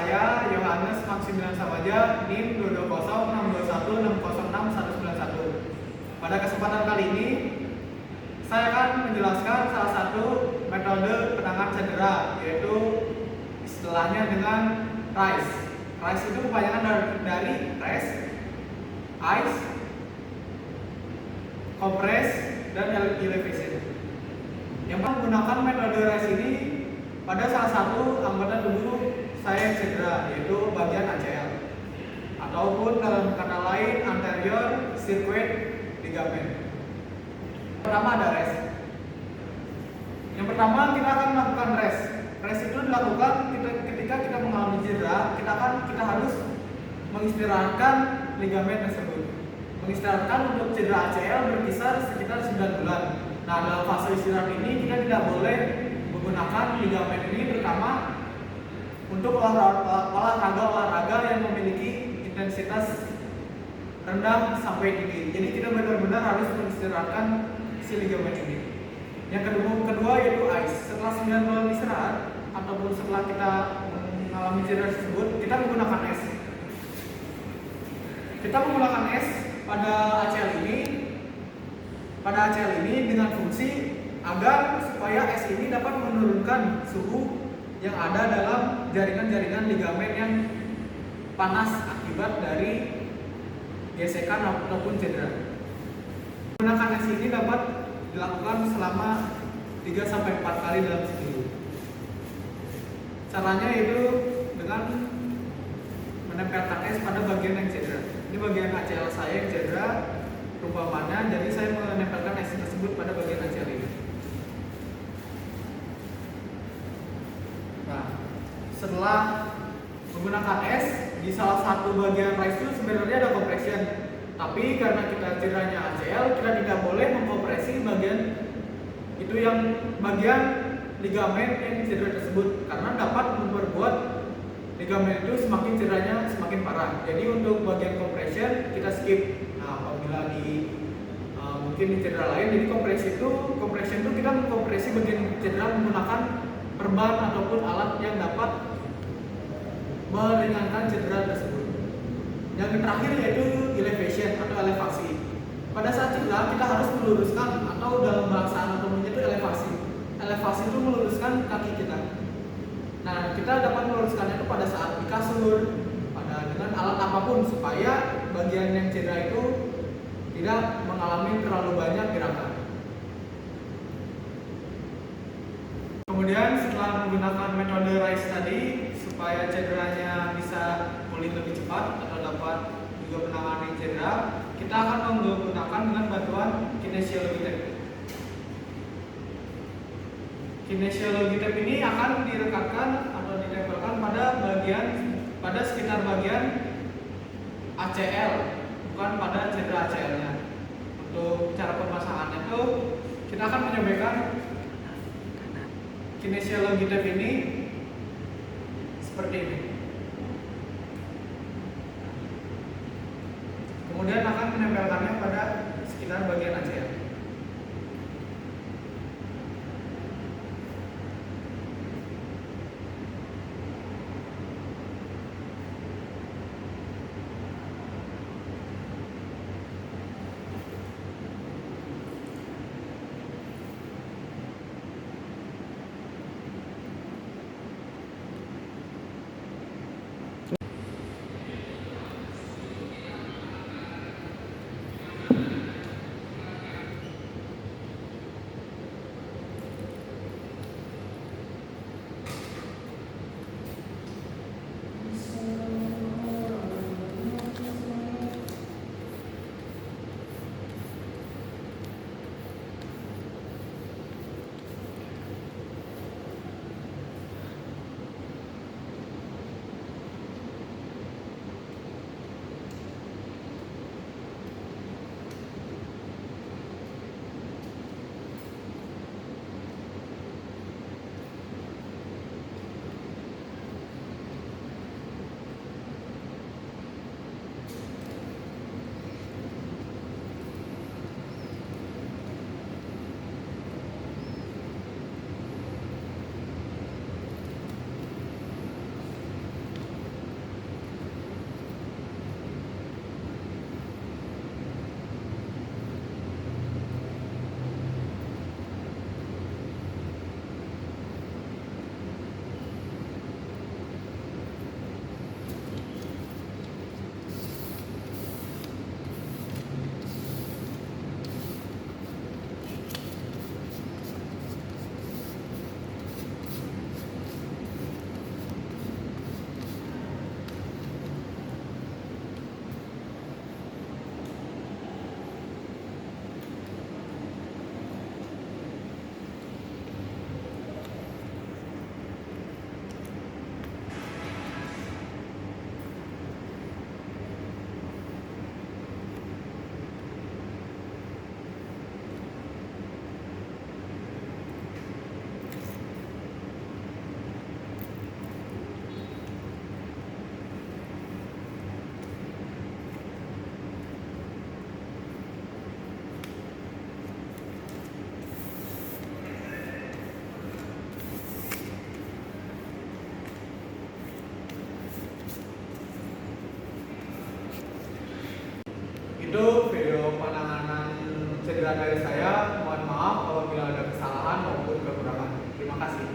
saya Yohanes Maksimian Samaja, NIM 2206216069191. Pada kesempatan kali ini, saya akan menjelaskan salah satu metode penanganan cedera, yaitu istilahnya dengan RICE. RICE itu kepanjangan dari rest, ice, compress, dan elevation. Yang menggunakan metode RICE ini pada salah satu anggota tubuh saya yang cedera, yaitu bagian ACL, ataupun dalam kata lain anterior circuit ligament. Pertama ada rest. Yang pertama kita akan melakukan rest. Rest itu dilakukan ketika kita mengalami cedera, kita harus mengistirahatkan ligamen tersebut. Mengistirahatkan untuk cedera ACL berkisar sekitar 9 bulan. Nah, dalam fase istirahat ini kita tidak boleh menggunakan ligamen ini, terutama untuk olahraga yang memiliki intensitas rendah sampai tinggi. Jadi kita benar-benar harus mengistirahatkan si ligamen ini. Yang kedua yaitu ice. Setelah 9 bulan istirahat ataupun setelah kita mengalami cedera tersebut, kita menggunakan es. Kita menggunakan es pada ACL ini dengan fungsi agar supaya es ini dapat menurunkan suhu yang ada dalam jaringan-jaringan ligamen yang panas akibat dari gesekan ataupun cedera. Menggunakan es ini dapat dilakukan selama 3-4 kali dalam seminggu. Caranya itu dengan menempelkan es pada bagian yang cedera. Ini bagian ACL saya yang cedera perumpamannya, jadi saya menempelkan es tersebut pada bagian ACL ini. Nah, setelah menggunakan es di salah satu bagian RICE itu sebenarnya ada compression, tapi karena kita cederanya ACL, kita tidak boleh mengkompresi bagian ligamen yang cedera tersebut, karena dapat memperbuat ligamen itu semakin cederanya semakin parah. Jadi untuk bagian compression kita skip. Nah, apabila mungkin di cedera lain, jadi compression itu kita mengkompresi bagian cedera menggunakan perban ataupun alat yang dapat meringankan cedera tersebut. Yang terakhir yaitu elevation atau elevasi. Pada saat cedera kita harus meluruskan, atau dalam bahasa anatominya itu elevasi. Elevasi itu meluruskan kaki kita. Nah, kita dapat meluruskannya itu pada saat di kasur, dengan alat apapun, supaya bagian yang cedera itu tidak mengalami terlalu banyak gerakan. Kemudian setelah menggunakan metode RICE tadi, supaya cederanya bisa pulih lebih cepat atau dapat juga menangani cedera, kita akan menggunakan dengan bantuan kinesiologi tape. Kinesiologi tape ini akan direkatkan atau ditempelkan pada sekitar bagian ACL, bukan pada cedera ACL-nya. Untuk cara pemasangannya itu kita akan mencobakan kinesiologi tape ini seperti ini. Kemudian akan menempelkannya pada sekitar bagian ACL. Sekian dari saya, mohon maaf apabila ada kesalahan maupun kekurangan. Terima kasih.